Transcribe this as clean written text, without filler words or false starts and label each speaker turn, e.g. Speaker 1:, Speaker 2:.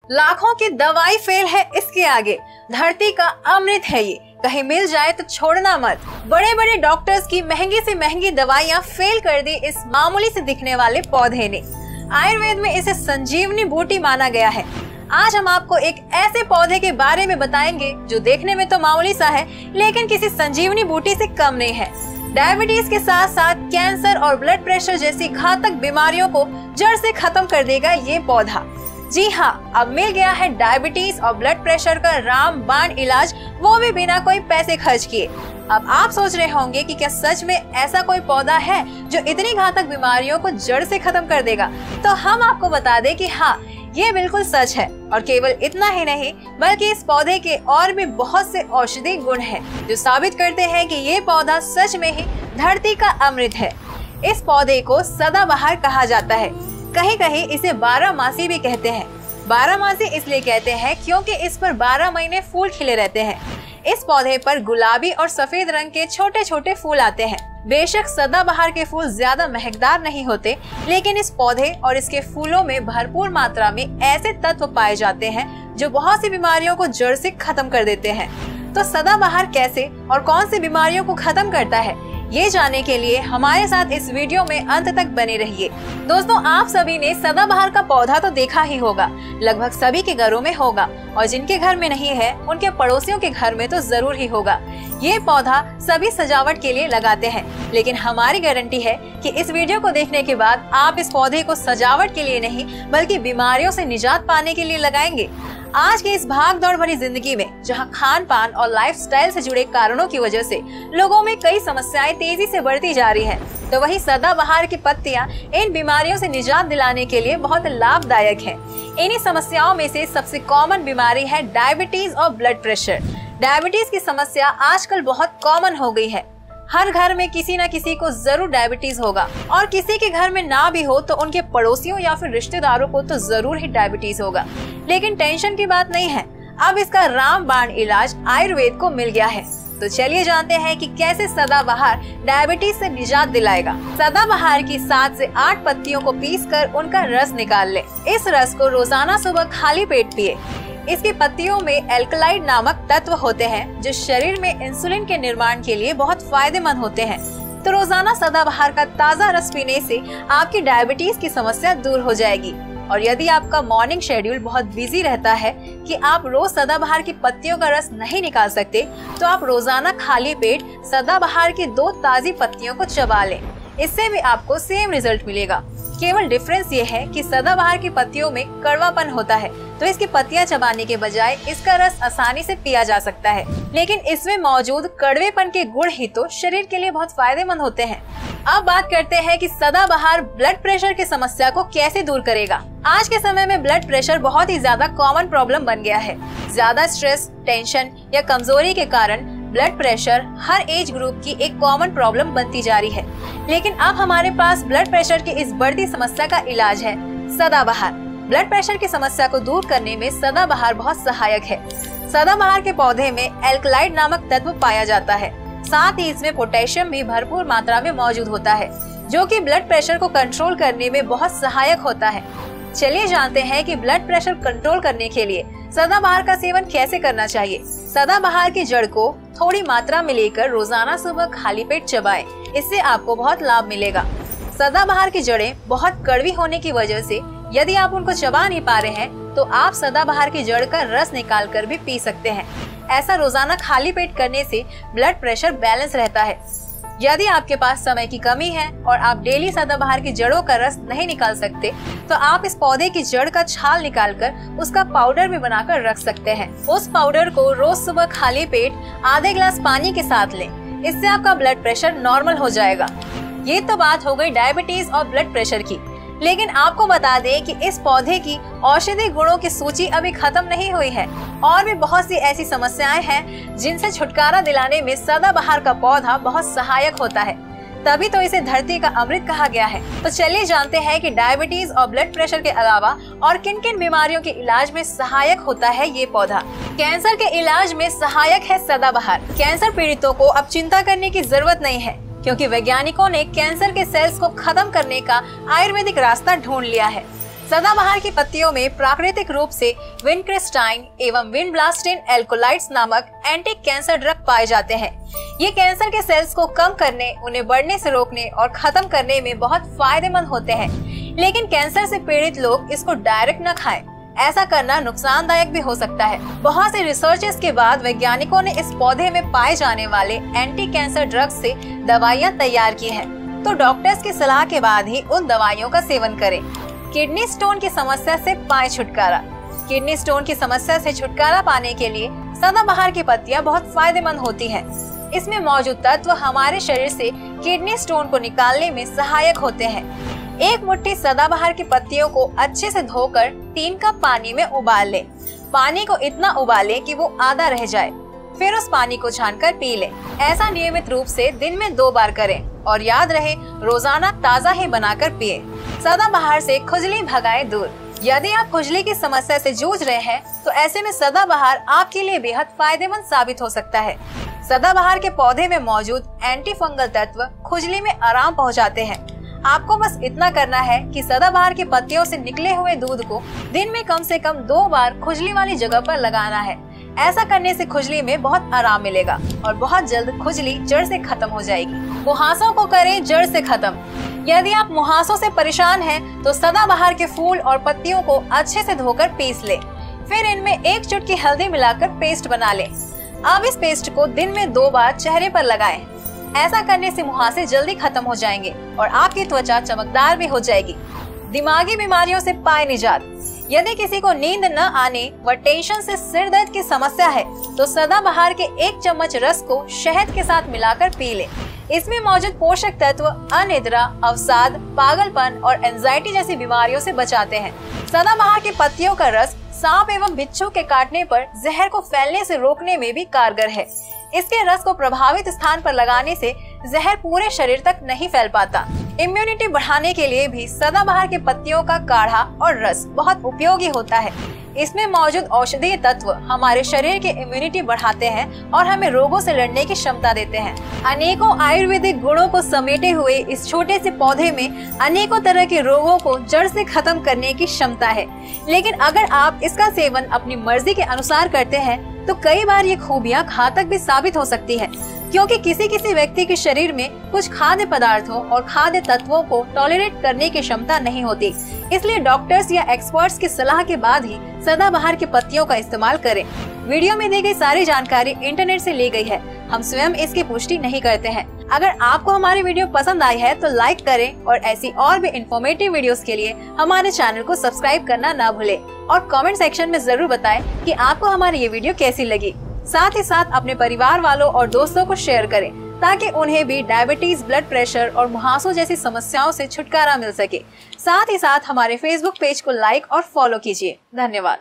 Speaker 1: लाखों की दवाई फेल है इसके आगे, धरती का अमृत है ये, कहीं मिल जाए तो छोड़ना मत। बड़े बड़े डॉक्टर्स की महंगी से महंगी दवाइयाँ फेल कर दी इस मामूली से दिखने वाले पौधे ने। आयुर्वेद में इसे संजीवनी बूटी माना गया है। आज हम आपको एक ऐसे पौधे के बारे में बताएंगे जो देखने में तो मामूली सा है, लेकिन किसी संजीवनी बूटी से कम नहीं है। डायबिटीज के साथ साथ कैंसर और ब्लड प्रेशर जैसी घातक बीमारियों को जड़ से खत्म कर देगा ये पौधा। जी हाँ, अब मिल गया है डायबिटीज और ब्लड प्रेशर का रामबाण इलाज, वो भी बिना कोई पैसे खर्च किए। अब आप सोच रहे होंगे कि क्या सच में ऐसा कोई पौधा है जो इतनी घातक बीमारियों को जड़ से खत्म कर देगा? तो हम आपको बता दें कि हाँ, ये बिल्कुल सच है। और केवल इतना ही नहीं, बल्कि इस पौधे के और भी बहुत से औषधि गुण हैं, जो साबित करते हैं कि ये पौधा सच में ही धरती का अमृत है। इस पौधे को सदाबहार कहा जाता है, कहीं कहीं इसे 12मासी भी कहते हैं। 12मासी इसलिए कहते हैं क्योंकि इस पर 12 महीने फूल खिले रहते हैं। इस पौधे पर गुलाबी और सफेद रंग के छोटे छोटे फूल आते हैं। बेशक सदाबहार के फूल ज्यादा महकदार नहीं होते, लेकिन इस पौधे और इसके फूलों में भरपूर मात्रा में ऐसे तत्व पाए जाते हैं जो बहुत सी बीमारियों को जड़ से खत्म कर देते हैं। तो सदाबहार कैसे और कौन सी बीमारियों को खत्म करता है, ये जानने के लिए हमारे साथ इस वीडियो में अंत तक बने रहिए। दोस्तों, आप सभी ने सदाबहार का पौधा तो देखा ही होगा, लगभग सभी के घरों में होगा, और जिनके घर में नहीं है उनके पड़ोसियों के घर में तो जरूर ही होगा। ये पौधा सभी सजावट के लिए लगाते हैं, लेकिन हमारी गारंटी है कि इस वीडियो को देखने के बाद आप इस पौधे को सजावट के लिए नहीं, बल्कि बीमारियों से निजात पाने के लिए लगाएंगे। आज की इस भाग दौड़ भरी जिंदगी में, जहां खान पान और लाइफस्टाइल से जुड़े कारणों की वजह से लोगों में कई समस्याएं तेजी से बढ़ती जा रही हैं, तो वहीं सदाबहार की पत्तियां इन बीमारियों से निजात दिलाने के लिए बहुत लाभदायक हैं। इन्हीं समस्याओं में से सबसे कॉमन बीमारी है डायबिटीज और ब्लड प्रेशर। डायबिटीज की समस्या आजकल बहुत कॉमन हो गई है। हर घर में किसी न किसी को जरूर डायबिटीज होगा, और किसी के घर में ना भी हो तो उनके पड़ोसियों या फिर रिश्तेदारों को तो जरूर ही डायबिटीज होगा। लेकिन टेंशन की बात नहीं है, अब इसका रामबाण इलाज आयुर्वेद को मिल गया है। तो चलिए जानते हैं कि कैसे सदाबहार डायबिटीज से निजात दिलाएगा। सदाबहार की 7 से 8 पत्तियों को पीसकर उनका रस निकाल ले। इस रस को रोजाना सुबह खाली पेट पिए। इसकी पत्तियों में एल्कलाइड नामक तत्व होते हैं, जो शरीर में इंसुलिन के निर्माण के लिए बहुत फायदेमंद होते हैं। तो रोजाना सदाबहार का ताज़ा रस पीने से आपकी डायबिटीज की समस्या दूर हो जाएगी। और यदि आपका मॉर्निंग शेड्यूल बहुत बिजी रहता है कि आप रोज सदाबहार की पत्तियों का रस नहीं निकाल सकते, तो आप रोजाना खाली पेट सदाबहार की 2 ताज़ी पत्तियों को चबा लें। इससे भी आपको सेम रिजल्ट मिलेगा। केवल डिफरेंस ये है कि सदाबहार की पत्तियों में कड़वापन होता है, तो इसकी पत्तियां चबाने के बजाय इसका रस आसानी से पिया जा सकता है। लेकिन इसमें मौजूद कड़वेपन के गुण ही तो शरीर के लिए बहुत फायदेमंद होते हैं। अब बात करते हैं कि सदाबहार ब्लड प्रेशर की समस्या को कैसे दूर करेगा। आज के समय में ब्लड प्रेशर बहुत ही ज्यादा कॉमन प्रॉब्लम बन गया है। ज्यादा स्ट्रेस, टेंशन या कमजोरी के कारण ब्लड प्रेशर हर एज ग्रुप की एक कॉमन प्रॉब्लम बनती जा रही है। लेकिन अब हमारे पास ब्लड प्रेशर की इस बढ़ती समस्या का इलाज है, सदाबहार। ब्लड प्रेशर की समस्या को दूर करने में सदाबहार बहुत सहायक है। सदाबहार के पौधे में एल्कलाइड नामक तत्व पाया जाता है, साथ ही इसमें पोटेशियम भी भरपूर मात्रा में मौजूद होता है, जो कि ब्लड प्रेशर को कंट्रोल करने में बहुत सहायक होता है। चलिए जानते हैं कि ब्लड प्रेशर कंट्रोल करने के लिए सदाबहार का सेवन कैसे करना चाहिए। सदाबहार की जड़ को थोड़ी मात्रा में लेकर रोजाना सुबह खाली पेट चबाएं, इससे आपको बहुत लाभ मिलेगा। सदाबहार की जड़ें बहुत कड़वी होने की वजह से यदि आप उनको चबा नहीं पा रहे हैं, तो आप सदाबहार की जड़ का रस निकाल कर भी पी सकते हैं। ऐसा रोजाना खाली पेट करने से ब्लड प्रेशर बैलेंस रहता है। यदि आपके पास समय की कमी है और आप डेली सदाबहार की जड़ों का रस नहीं निकाल सकते, तो आप इस पौधे की जड़ का छाल निकालकर उसका पाउडर भी बनाकर रख सकते हैं। उस पाउडर को रोज सुबह खाली पेट आधे गिलास पानी के साथ लें, इससे आपका ब्लड प्रेशर नॉर्मल हो जाएगा। ये तो बात हो गई डायबिटीज और ब्लड प्रेशर की, लेकिन आपको बता दें कि इस पौधे की औषधि गुणों की सूची अभी खत्म नहीं हुई है। और भी बहुत सी ऐसी समस्याएं हैं जिनसे छुटकारा दिलाने में सदाबहार का पौधा बहुत सहायक होता है, तभी तो इसे धरती का अमृत कहा गया है। तो चलिए जानते हैं कि डायबिटीज और ब्लड प्रेशर के अलावा और किन किन बीमारियों के इलाज में सहायक होता है ये पौधा। कैंसर के इलाज में सहायक है सदाबहार। कैंसर पीड़ितों को अब चिंता करने की जरूरत नहीं है, क्योंकि वैज्ञानिकों ने कैंसर के सेल्स को खत्म करने का आयुर्वेदिक रास्ता ढूंढ लिया है। सदाबहार की पत्तियों में प्राकृतिक रूप से विनक्रिस्टाइन एवं विनब्लास्टिन एल्कोलाइड्स नामक एंटी कैंसर ड्रग पाए जाते हैं। ये कैंसर के सेल्स को कम करने, उन्हें बढ़ने से रोकने और खत्म करने में बहुत फायदेमंद होते हैं। लेकिन कैंसर से पीड़ित लोग इसको डायरेक्ट न खाएं। ऐसा करना नुकसानदायक भी हो सकता है। बहुत से रिसर्चेस के बाद वैज्ञानिकों ने इस पौधे में पाए जाने वाले एंटी कैंसर ड्रग्स से दवाइयाँ तैयार की हैं। तो डॉक्टर्स की सलाह के बाद ही उन दवाइयों का सेवन करें। किडनी स्टोन की समस्या से पाएं छुटकारा। किडनी स्टोन की समस्या से छुटकारा पाने के लिए सदाबहार की पत्तियां बहुत फायदेमंद होती हैं। इसमें मौजूद तत्व हमारे शरीर से किडनी स्टोन को निकालने में सहायक होते हैं। एक मुट्ठी सदाबहार की पत्तियों को अच्छे से धोकर 3 कप पानी में उबाल लें। पानी को इतना उबालें कि वो आधा रह जाए। फिर उस पानी को छानकर पी लें। ऐसा नियमित रूप से दिन में 2 बार करें और याद रहे रोजाना ताज़ा ही बनाकर पिए। सदाबहार से खुजली भगाए दूर। यदि आप खुजली की समस्या से जूझ रहे हैं तो ऐसे में सदाबहार आपके लिए बेहद फायदेमंद साबित हो सकता है। सदाबहार के पौधे में मौजूद एंटी फंगल तत्व खुजली में आराम पहुंचाते हैं। आपको बस इतना करना है कि सदाबहार की पत्तियों से निकले हुए दूध को दिन में कम से कम 2 बार खुजली वाली जगह पर लगाना है। ऐसा करने से खुजली में बहुत आराम मिलेगा और बहुत जल्द खुजली जड़ से खत्म हो जाएगी। मुहासों को करें जड़ से खत्म। यदि आप मुहासों से परेशान हैं, तो सदाबहार के फूल और पत्तियों को अच्छे से धोकर पीस लें। फिर इनमें 1 चुटकी हल्दी मिलाकर पेस्ट बना लें। अब इस पेस्ट को दिन में 2 बार चेहरे पर लगाएं। ऐसा करने से मुहासे जल्दी खत्म हो जाएंगे और आपकी त्वचा चमकदार भी हो जाएगी। दिमागी बीमारियों से पाए निजात। यदि किसी को नींद न आने व टेंशन से सिर दर्द की समस्या है, तो सदाबहार के 1 चम्मच रस को शहद के साथ मिलाकर पी लें। इसमें मौजूद पोषक तत्व अनिद्रा, अवसाद, पागलपन और एंजाइटी जैसी बीमारियों से बचाते हैं। सदाबहार की पत्तियों का रस सांप एवं बिच्छू के काटने पर जहर को फैलने से रोकने में भी कारगर है। इसके रस को प्रभावित स्थान पर लगाने से जहर पूरे शरीर तक नहीं फैल पाता। इम्यूनिटी बढ़ाने के लिए भी सदाबहार की पत्तियों का काढ़ा और रस बहुत उपयोगी होता है। इसमें मौजूद औषधीय तत्व हमारे शरीर की इम्यूनिटी बढ़ाते हैं और हमें रोगों से लड़ने की क्षमता देते हैं। अनेकों आयुर्वेदिक गुणों को समेटे हुए इस छोटे से पौधे में अनेकों तरह के रोगों को जड़ से खत्म करने की क्षमता है। लेकिन अगर आप इसका सेवन अपनी मर्जी के अनुसार करते हैं तो कई बार ये खूबियां घातक भी साबित हो सकती है, क्योंकि किसी व्यक्ति के शरीर में कुछ खाद्य पदार्थों और खाद्य तत्वों को टॉलरेट करने की क्षमता नहीं होती। इसलिए डॉक्टर्स या एक्सपर्ट्स की सलाह के बाद ही सदाबहार की पत्तियों का इस्तेमाल करें। वीडियो में दी गई सारी जानकारी इंटरनेट से ली गई है। हम स्वयं इसकी पुष्टि नहीं करते हैं। अगर आपको हमारी वीडियो पसंद आई है तो लाइक करें और ऐसी और भी इंफॉर्मेटिव वीडियोस के लिए हमारे चैनल को सब्सक्राइब करना ना भूलें और कमेंट सेक्शन में जरूर बताएं कि आपको हमारी ये वीडियो कैसी लगी। साथ ही साथ अपने परिवार वालों और दोस्तों को शेयर करें ताकि उन्हें भी डायबिटीज, ब्लड प्रेशर और मुहासों जैसी समस्याओं से छुटकारा मिल सके। साथ ही साथ हमारे फेसबुक पेज को लाइक और फॉलो कीजिए। धन्यवाद।